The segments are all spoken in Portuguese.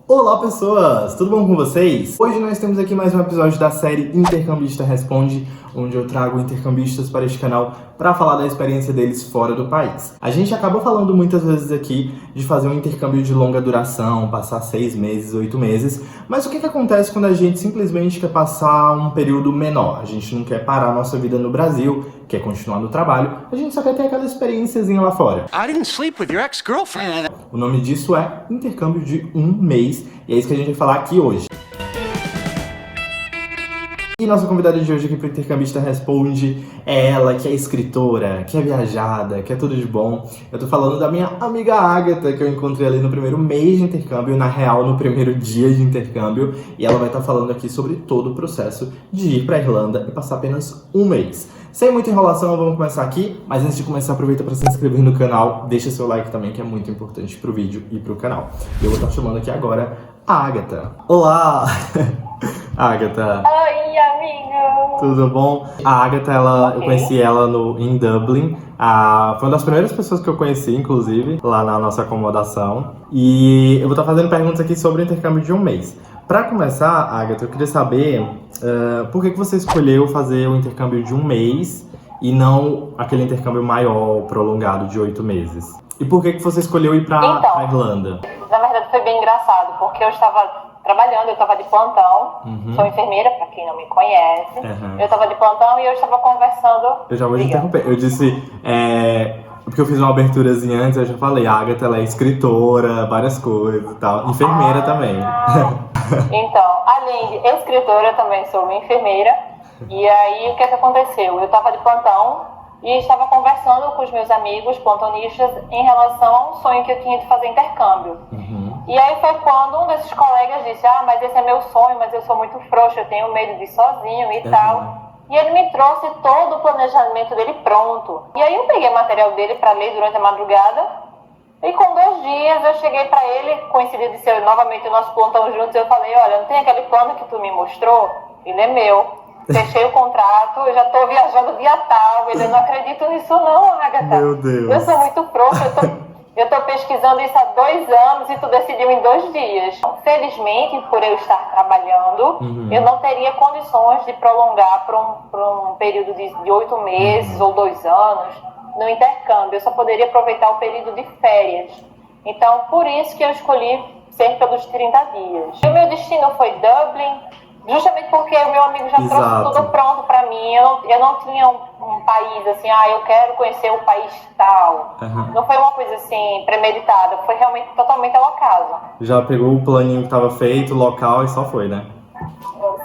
Olá pessoas, tudo bom com vocês? Hoje nós temos aqui mais um episódio da série Intercambista Responde, onde eu trago intercambistas para este canal para falar da experiência deles fora do país. A gente acabou falando muitas vezes aqui de fazer um intercâmbio de longa duração, passar 6 meses, 8 meses, mas o que acontece quando a gente simplesmente quer passar um período menor? A gente não quer parar a nossa vida no Brasil, quer continuar no trabalho, a gente só quer ter aquela experiênciazinha lá fora. I didn't sleep with your ex-girlfriend. O nome disso é intercâmbio de um mês, e é isso que a gente vai falar aqui hoje. E nossa convidada de hoje aqui para o Intercambista Responde é ela, que é escritora, que é viajada, que é tudo de bom. Eu tô falando da minha amiga Agatha, que eu encontrei ali no primeiro mês de intercâmbio, na real, no primeiro dia de intercâmbio. E ela vai estar falando aqui sobre todo o processo de ir para a Irlanda e passar apenas um mês. Sem muita enrolação, vamos começar aqui. Mas antes de começar, aproveita para se inscrever no canal. Deixa seu like também, que é muito importante pro vídeo e pro canal. Eu vou estar chamando aqui agora a Agatha. Olá! Agatha. Oi, amigo! Tudo bom? A Agatha, eu conheci ela em Dublin. Foi uma das primeiras pessoas que eu conheci, inclusive, lá na nossa acomodação. E eu vou estar fazendo perguntas aqui sobre o intercâmbio de um mês. Para começar, Agatha, eu queria saber por que você escolheu fazer o intercâmbio de um mês e não aquele intercâmbio maior, prolongado, de 8 meses. E por que você escolheu ir para a Irlanda? Na verdade foi bem engraçado, porque eu estava trabalhando, eu estava de plantão, sou enfermeira, para quem não me conhece. Eu estava de plantão e eu estava conversando... Eu já vou te interromper, eu disse... Porque eu fiz uma aberturazinha antes, eu já falei, a Agatha, ela é escritora, várias coisas e tal, enfermeira também. Então, além de escritora, eu também sou uma enfermeira. E aí, o que aconteceu? Eu estava de plantão e estava conversando com os meus amigos plantonistas em relação a um sonho que eu tinha de fazer intercâmbio. E aí foi quando um desses colegas disse, mas esse é meu sonho, mas eu sou muito frouxo, eu tenho medo de ir sozinho e tal. E ele me trouxe todo o planejamento dele pronto. E aí eu peguei o material dele para ler durante a madrugada. E com 2 dias eu cheguei para ele, coincidiu de ser novamente o nosso plantão juntos, eu falei, olha, não tem aquele plano que tu me mostrou? Ele é meu. Fechei o contrato, eu já tô viajando dia tal, ele não acredito nisso não, Agatha. Meu Deus. Eu sou muito frouxa, eu tô pesquisando isso há 2 anos e tu decidiu em 2 dias. Felizmente, por eu estar trabalhando, eu não teria condições de prolongar para um período de 8 meses ou 2 anos no intercâmbio. Eu só poderia aproveitar o período de férias. Então, por isso que eu escolhi cerca dos 30 dias. E o meu destino foi Dublin, justamente porque o meu amigo já trouxe tudo pronto para mim. Eu não tinha um país assim, eu quero conhecer o país tal. Não foi uma coisa assim premeditada, foi realmente totalmente ao acaso. Já pegou o planinho que estava feito, local e só foi, né?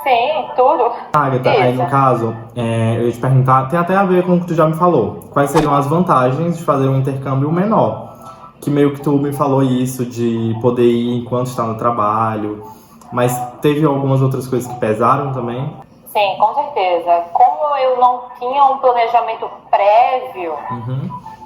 Sim, tudo. Agatha, aí no caso, eu ia te perguntar, tem até a ver com o que tu já me falou. Quais seriam as vantagens de fazer um intercâmbio menor? Que meio que tu me falou isso, de poder ir enquanto está no trabalho. Mas teve algumas outras coisas que pesaram também? Sim, com certeza. Como eu não tinha um planejamento prévio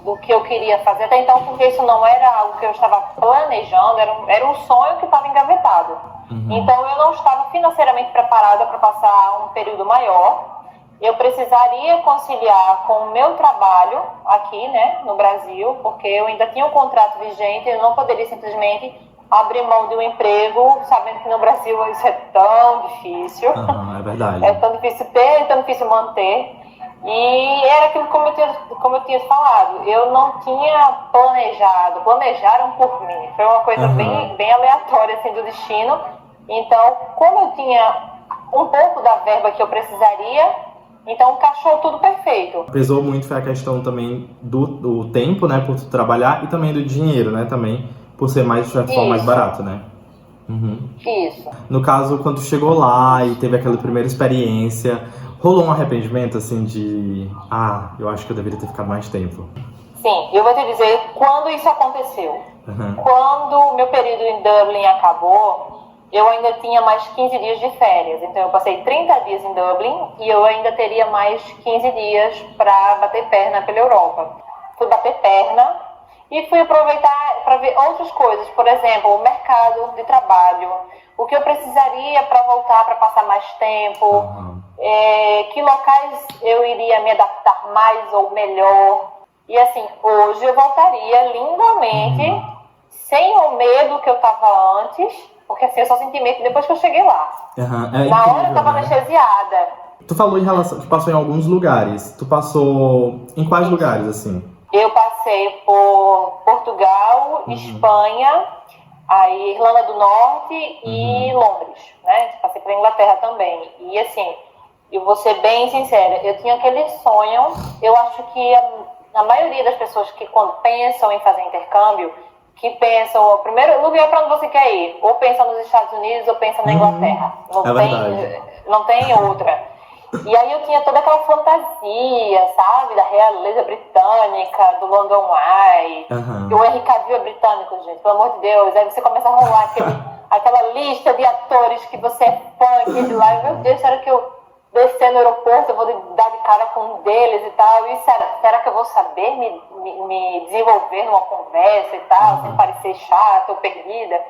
do que eu queria fazer, até então, porque isso não era algo que eu estava planejando, era um sonho que estava engavetado. Então eu não estava financeiramente preparada para passar um período maior. Eu precisaria conciliar com o meu trabalho aqui, né, no Brasil, porque eu ainda tinha um contrato vigente, eu não poderia simplesmente abrir mão de um emprego, sabendo que no Brasil isso é tão difícil. É verdade. É tão difícil ter, é tão difícil manter. E era aquilo como eu tinha falado, eu não tinha planejado, planejaram por mim. Foi uma coisa bem aleatória assim, do destino. Então, como eu tinha um pouco da verba que eu precisaria, então encaixou tudo perfeito. Pesou muito foi a questão também do tempo, né, por tu trabalhar, e também do dinheiro, né, também, por ser mais, de certa forma, mais barato, né? Isso. No caso, quando tu chegou lá e teve aquela primeira experiência, rolou um arrependimento, assim, de... eu acho que eu deveria ter ficado mais tempo. Sim, eu vou te dizer quando isso aconteceu. Quando o meu período em Dublin acabou, eu ainda tinha mais 15 dias de férias. Então eu passei 30 dias em Dublin e eu ainda teria mais 15 dias para bater perna pela Europa. Fui bater perna e fui aproveitar para ver outras coisas. Por exemplo, o mercado de trabalho, o que eu precisaria para voltar, para passar mais tempo, que locais eu iria me adaptar mais ou melhor. E assim, hoje eu voltaria lindamente, sem o medo que eu estava antes, Porque assim, eu só senti medo depois que eu cheguei lá. Aham, é Na hora eu incrível, tava né? anestesiada. Tu falou em relação que passou em alguns lugares. Tu passou em quais lugares, assim? Eu passei por Portugal, Espanha, aí Irlanda do Norte e Londres, né? Passei por Inglaterra também. E assim, eu vou ser bem sincera, eu tinha aquele sonho, eu acho que a maioria das pessoas que quando pensam em fazer intercâmbio, que pensam, primeiro lugar para onde você quer ir, ou pensa nos Estados Unidos ou pensa na Inglaterra. Não tem outra. E aí eu tinha toda aquela fantasia, sabe, da realeza britânica, do London Eye, que o Henry Cavill é britânico, gente, pelo amor de Deus. Aí você começa a rolar aquela lista de atores que você é fã aqui de lá. E, meu Deus, será que eu descer no aeroporto, eu vou dar de cara com um deles e tal? E será que eu vou saber me desenvolver numa conversa e tal, sem parecer chata ou perdida?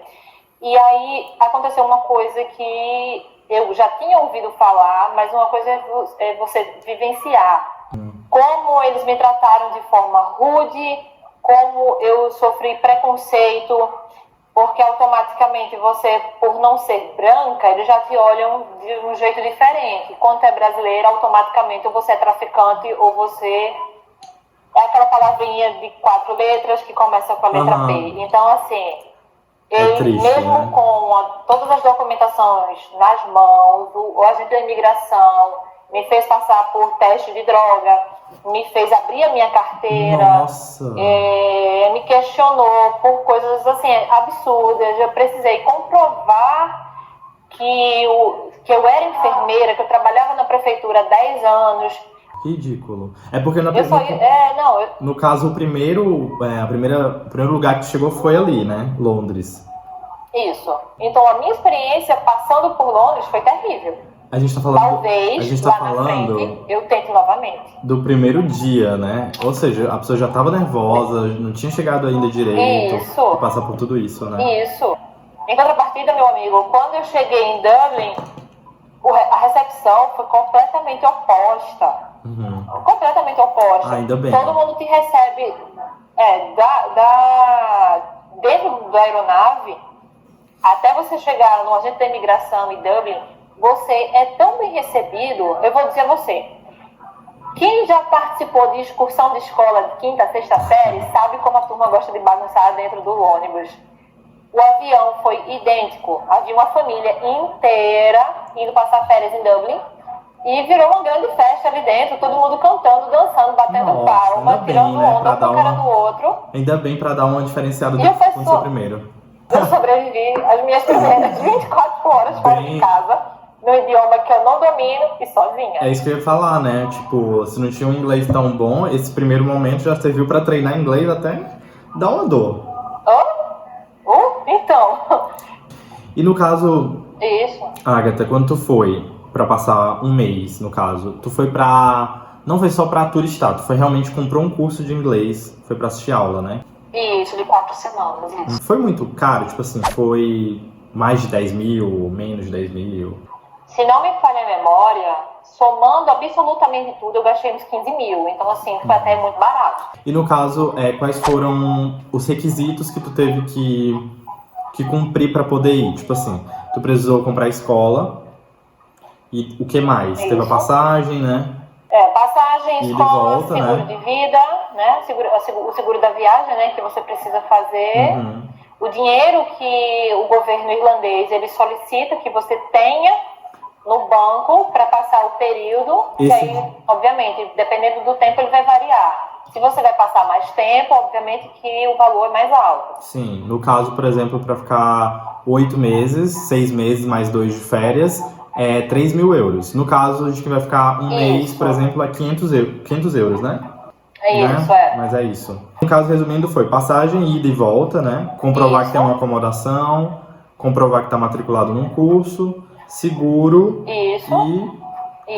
E aí aconteceu uma coisa que eu já tinha ouvido falar, mas uma coisa é você vivenciar. Como eles me trataram de forma rude, como eu sofri preconceito, porque automaticamente você, por não ser branca, eles já te olham de um jeito diferente. Quando é brasileira, automaticamente ou você é traficante ou você é aquela palavrinha de 4 letras que começa com a letra P. Então, assim, triste, mesmo né? com todas as documentações nas mãos, o agente da imigração me fez passar por teste de droga, me fez abrir a minha carteira, Nossa! me questionou por coisas assim absurdas. Eu precisei comprovar que eu era enfermeira, que eu trabalhava na prefeitura há 10 anos. Ridículo. É porque no caso, o primeiro lugar que chegou foi ali, né? Londres. Isso. Então a minha experiência passando por Londres foi terrível. A gente tá falando. Talvez lá na frente eu tente novamente. Do primeiro dia, né? Ou seja, a pessoa já tava nervosa, não tinha chegado ainda direito. Isso. E passar por tudo isso, né? Isso. Em contrapartida, meu amigo, quando eu cheguei em Dublin, a recepção foi completamente oposta. Completamente oposta. Ainda bem. Todo mundo te recebe dentro da aeronave, até você chegar no agente da imigração em Dublin, você é tão bem recebido. Eu vou dizer a você, quem já participou de excursão de escola de 5ª, 6ª série sabe como a turma gosta de bagunçar dentro do ônibus. O avião foi idêntico. Havia uma família inteira indo passar férias em Dublin e virou uma grande festa ali dentro, todo mundo cantando, dançando, batendo palma, tirando onda um com a cara do outro. Ainda bem pra dar uma diferenciada do que aconteceu primeiro. Eu sobrevivi as minhas primeiras 24 horas fora de casa, no idioma que eu não domino e sozinha. É isso que eu ia falar, né? Tipo, se não tinha um inglês tão bom, esse primeiro momento já serviu pra treinar inglês até dar uma dor. Então. E no caso, Isso. Agatha, quando tu foi pra passar um mês, no caso, tu foi pra... Não foi só pra turistar, tu foi realmente comprou um curso de inglês, foi pra assistir aula, né? Isso, de 4 semanas, isso. Foi muito caro? Tipo assim, foi mais de 10 mil, menos de 10 mil? Se não me falha a memória, somando absolutamente tudo, eu gastei uns 15 mil. Então, assim, foi até muito barato. E no caso, quais foram os requisitos que tu teve que cumprir pra poder ir? Tipo assim, tu precisou comprar escola e o que mais? Isso. Teve a passagem, né? Passagem, escola, volta, seguro, né? de vida, né? O seguro da viagem, né? Que você precisa fazer. O dinheiro que o governo irlandês ele solicita que você tenha no banco para passar o período. E aí, obviamente, dependendo do tempo, ele vai variar. Se você vai passar mais tempo, obviamente que o valor é mais alto. Sim, no caso, por exemplo, para ficar 8 meses, 6 meses mais 2 de férias, é 3 mil euros. No caso, a gente vai ficar um mês, por exemplo, é 500 euros, né? É isso, né? Mas é isso. No caso, resumindo, foi passagem, ida e volta, né? Comprovar que tem uma acomodação, comprovar que está matriculado num curso, seguro e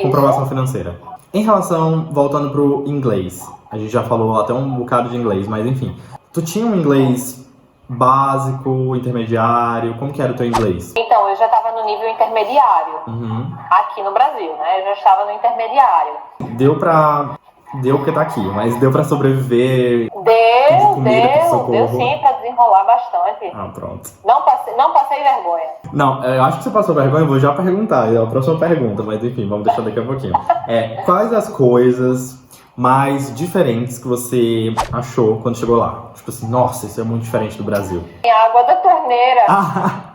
comprovação financeira. Em relação, voltando pro inglês, a gente já falou até um bocado de inglês, mas enfim. Tu tinha um inglês básico, intermediário? Como que era o teu inglês? Então, eu já estava no nível intermediário, aqui no Brasil, né? Eu já estava no intermediário. Deu porque tá aqui, mas deu pra sobreviver? Deu sim, pra desenrolar. desenrolar bastante. Ah, pronto. Não passei vergonha. Não, eu acho que você passou vergonha, eu vou já perguntar, é a próxima pergunta, mas enfim, vamos deixar daqui a pouquinho. Quais as coisas mais diferentes que você achou quando chegou lá? Tipo assim, nossa, isso é muito diferente do Brasil. Tem água da torneira. Ah,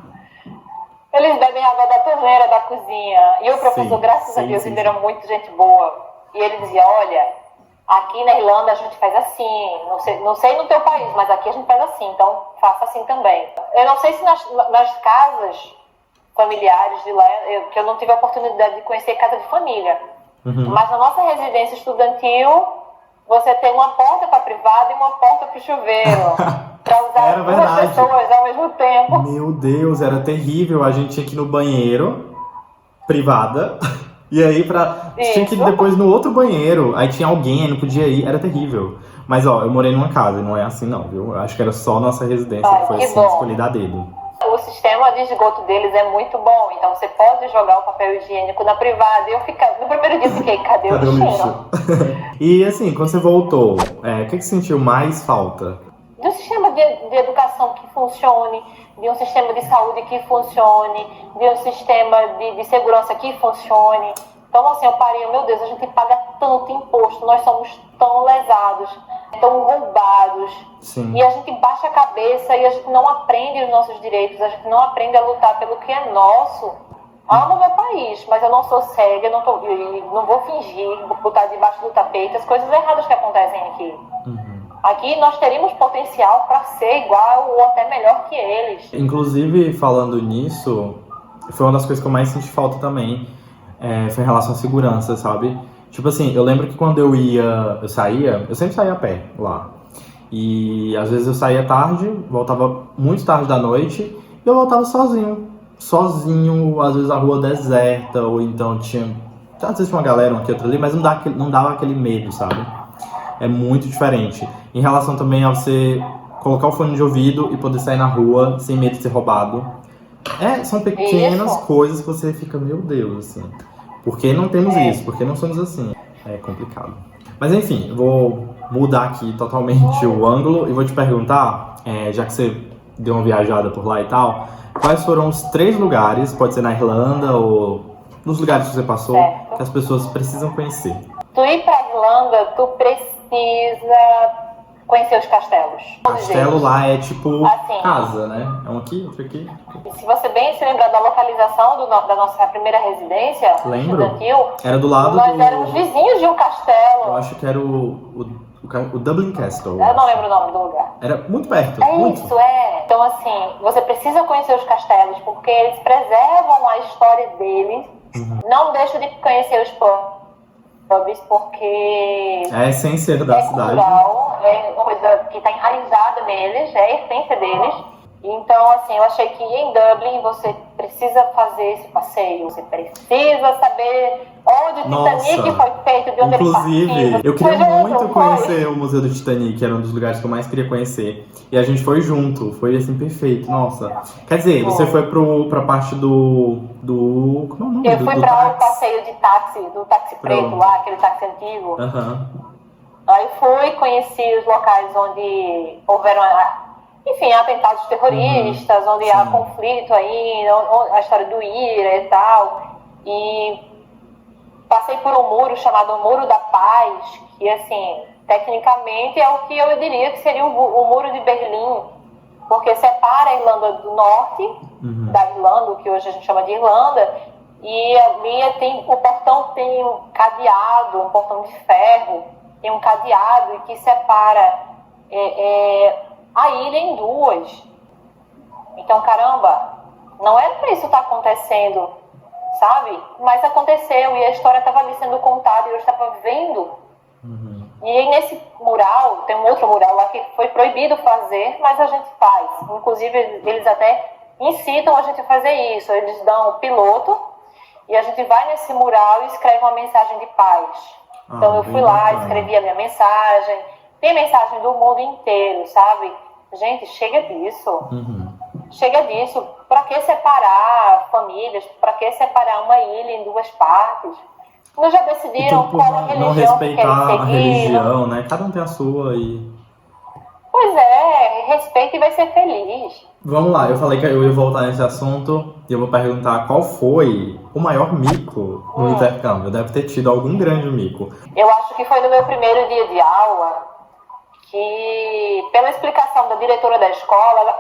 Eles bebem água da torneira da cozinha. E o professor, sim, graças a sim, Deus, sim, ele era muito gente boa. E ele dizia, olha, aqui na Irlanda a gente faz assim. Não sei no teu país, mas aqui a gente faz assim. Então faça assim também. Eu não sei se nas casas familiares de lá, que eu não tive a oportunidade de conhecer casa de família. Mas na nossa residência estudantil, você tem uma porta para privada e uma porta para o chuveiro. Para usar Era duas verdade. pessoas ao mesmo tempo. meu Deus, era terrível. A gente tinha que ir no banheiro, privada, e aí tinha que ir Isso. depois no outro banheiro. Aí tinha alguém, aí não podia ir, era terrível. Mas ó, eu morei numa casa, e não é assim não, viu? Eu acho que era só nossa residência Ai, que foi que assim, bom. escolhida a dedo. O sistema de esgoto deles é muito bom, então você pode jogar o papel higiênico na privada. No primeiro dia eu fiquei, cadê Cadê o o lixo? lixo? E assim, quando você voltou, o que você sentiu mais falta? De um sistema de educação que funcione, de um sistema de saúde que funcione, de um sistema de segurança que funcione. Então assim, eu parei, meu Deus, a gente paga tanto imposto, nós somos tão lesados, tão roubados. Sim. E a gente baixa a cabeça e a gente não aprende os nossos direitos, a gente não aprende a lutar pelo que é nosso. Amo meu país, mas eu não sou cega, eu não vou fingir, botar debaixo do tapete as coisas erradas que acontecem aqui. Aqui nós teríamos potencial para ser igual ou até melhor que eles. Inclusive, falando nisso, foi uma das coisas que eu mais senti falta também, foi em relação à segurança, sabe? Tipo assim, eu lembro que quando eu sempre saía a pé lá. E às vezes eu saía tarde, voltava muito tarde da noite, e eu voltava sozinho. Sozinho, às vezes a rua deserta, ou então às vezes tinha uma galera aqui, outra ali, mas não dava aquele medo, sabe? É muito diferente. Em relação também a você colocar o fone de ouvido e poder sair na rua sem medo de ser roubado. São pequenas Isso. coisas que você fica, meu Deus, assim. Por que não temos isso? Por que não somos assim? É complicado. Mas enfim, eu vou mudar aqui totalmente o ângulo e vou te perguntar, já que você deu uma viajada por lá e tal, quais foram os 3 lugares, pode ser na Irlanda ou nos lugares que você passou, Certo. que as pessoas precisam conhecer? Tu ir pra Irlanda, tu precisa conhecer os castelos. Castelo lá é tipo Assim. casa, né? É um aqui, outro aqui. E se você bem se lembrar da localização da nossa primeira residência Lembro. estudantil, Era do lado nós éramos vizinhos de um Eu castelo. acho que era o Dublin Castle. Eu não lembro o nome do lugar. Era muito perto, É muito. isso, Então, assim, você precisa conhecer os castelos, porque eles preservam a história deles. Não deixa de conhecer os pubs, porque É a essência da cidade. cultural, é uma coisa que está enraizada neles, é a essência deles. Então, assim, eu achei que em Dublin você precisa fazer esse passeio, você precisa saber onde o Titanic foi feito, de onde Inclusive, ele partiu. eu queria Foi junto, muito foi? conhecer o Museu do Titanic, que era um dos lugares que eu mais queria conhecer. E a gente foi junto, foi assim, perfeito, nossa. Quer dizer, você foi pra parte do como é o nome? Eu fui do para o táxi. passeio de táxi, do táxi preto Pronto. lá, aquele táxi antigo. Aham. Aí fui, conheci os locais onde houveram, enfim, atentados terroristas, onde há Sim. conflito aí, a história do IRA e tal. E passei por um muro chamado Muro da Paz, que, assim, tecnicamente é o que eu diria que seria o Muro de Berlim, porque separa a Irlanda do Norte da Irlanda, o que hoje a gente chama de Irlanda, e ali o portão tem um cadeado, um portão de ferro, tem um cadeado que separa a ilha em 2. Então, caramba, não era pra isso estar acontecendo, sabe? Mas aconteceu e a história estava ali sendo contada e eu estava vendo. E aí nesse mural, tem um outro mural lá que foi proibido fazer, mas a gente faz. Inclusive, eles até incitam a gente a fazer isso. Eles dão o piloto e a gente vai nesse mural e escreve uma mensagem de paz. Então eu fui lá, escrevi a minha mensagem. Tem mensagem do mundo inteiro, sabe? Gente, chega disso. Chega disso. Pra que separar famílias? Pra que separar uma ilha em 2 partes? Não já decidiram Então, por qual a não religião que querem respeitar seguir? a religião, né? Cada um tem a sua e... Pois é, respeita e vai ser feliz. Vamos lá, eu falei que eu ia voltar nesse assunto e eu vou perguntar qual foi o maior mico no intercâmbio. Deve ter tido algum grande mico. Eu acho que foi no meu primeiro dia de aula que, pela explicação da diretora da escola,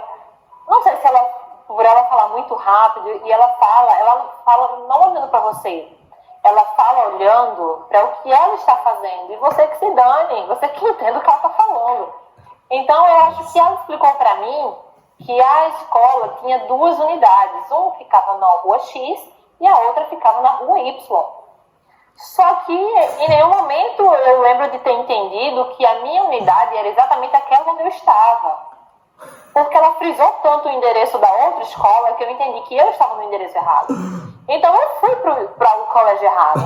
não sei se ela, por ela falar muito rápido, e ela fala não olhando para você, ela fala olhando para o que ela está fazendo, e você que se dane, você que entende o que ela está falando. Então eu acho que ela explicou para mim que a escola tinha 2 unidades, uma ficava na rua X e a outra ficava na rua Y. Só que em nenhum momento eu lembro de ter entendido que a minha unidade era exatamente aquela onde eu estava. Porque ela frisou tanto o endereço da outra escola que eu entendi que eu estava no endereço errado. Então eu fui para o colégio errado.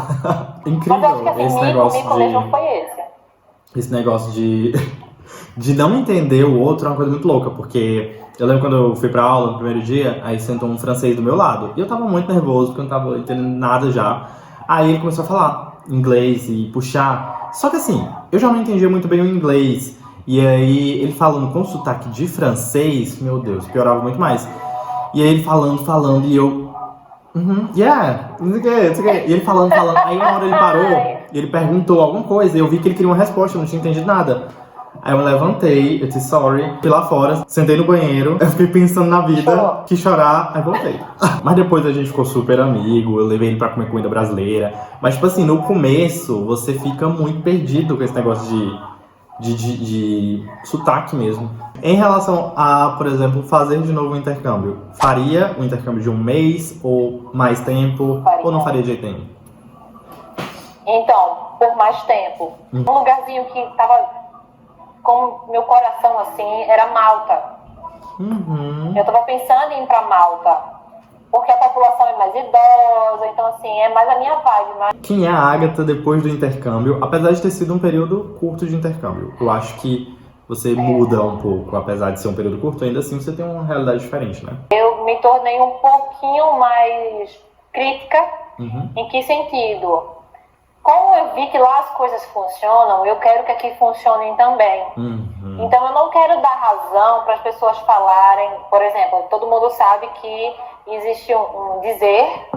Incrível. Mas eu acho que assim, o mico mesmo foi esse. Esse negócio de não entender o outro é uma coisa muito louca, porque eu lembro quando eu fui pra aula no primeiro dia, aí sentou um francês do meu lado, e eu tava muito nervoso, porque eu não tava entendendo nada já. Aí ele começou a falar inglês e puxar, só que assim, eu já não entendia muito bem o inglês, e aí ele falando com sotaque de francês, meu Deus, piorava muito mais. E aí ele falando, e eu... yeah, não sei o que. E ele falando, aí uma hora ele parou, e ele perguntou alguma coisa, e eu vi que ele queria uma resposta, eu não tinha entendido nada. Aí eu me levantei, eu disse sorry, fui lá fora, sentei no banheiro, eu fiquei pensando na vida, quis chorar, aí voltei. Mas depois a gente ficou super amigo, eu levei ele pra comer comida brasileira. Mas tipo assim, no começo você fica muito perdido com esse negócio de sotaque mesmo. Em relação a, por exemplo, fazer de novo o intercâmbio, faria o intercâmbio de 1 mês ou mais tempo, ou não faria de jeito nenhum? Então, por mais tempo. Um lugarzinho que tava com meu coração assim, era Malta. Eu tava pensando em ir pra Malta, porque a população é mais idosa, então assim, é mais a minha vibe. Mas... Quem é a Agatha depois do intercâmbio, apesar de ter sido um período curto de intercâmbio? Eu acho que você muda um pouco, apesar de ser um período curto, ainda assim você tem uma realidade diferente, né? Eu me tornei um pouquinho mais crítica. Em que sentido? Como eu vi que lá as coisas funcionam, eu quero que aqui funcionem também. Então eu não quero dar razão para as pessoas falarem, por exemplo, todo mundo sabe que existe um dizer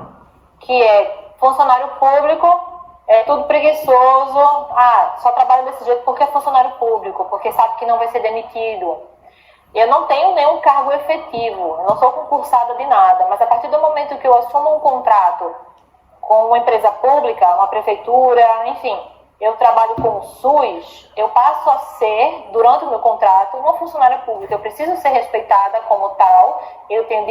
que é funcionário público é tudo preguiçoso, só trabalha desse jeito porque é funcionário público, porque sabe que não vai ser demitido. Eu não tenho nenhum cargo efetivo, eu não sou concursada de nada, mas a partir do momento que eu assumo um contrato com uma empresa pública, uma prefeitura, enfim, eu trabalho com o SUS, eu passo a ser, durante o meu contrato, uma funcionária pública. Eu preciso ser respeitada como tal, eu tenho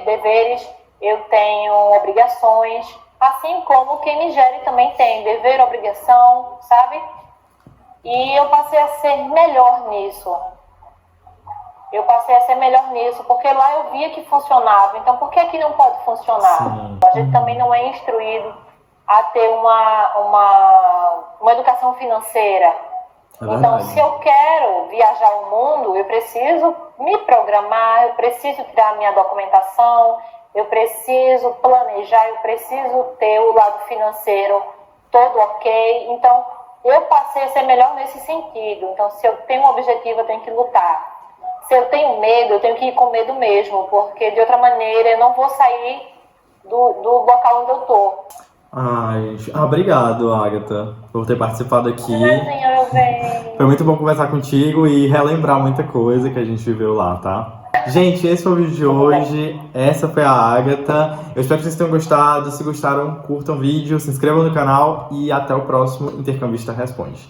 deveres, eu tenho obrigações, assim como quem me gere também tem dever, obrigação, sabe? E eu passei a ser melhor nisso. Porque lá eu via que funcionava. Então, por que aqui não pode funcionar? Sim. A gente também não é instruído a ter uma educação financeira. Então, se eu quero viajar o mundo, eu preciso me programar, eu preciso tirar a minha documentação, eu preciso planejar, eu preciso ter o lado financeiro todo ok. Então, eu passei a ser melhor nesse sentido. Então, se eu tenho um objetivo, eu tenho que lutar. Se eu tenho medo, eu tenho que ir com medo mesmo, porque de outra maneira eu não vou sair do local onde eu tô. Obrigado, Agatha, por ter participado aqui. Eu venho. Foi muito bom conversar contigo e relembrar muita coisa que a gente viveu lá, tá? Gente, esse foi o vídeo de hoje. Essa foi a Agatha. Eu espero que vocês tenham gostado. Se gostaram, curtam o vídeo, se inscrevam no canal e até o próximo Intercambista Responde.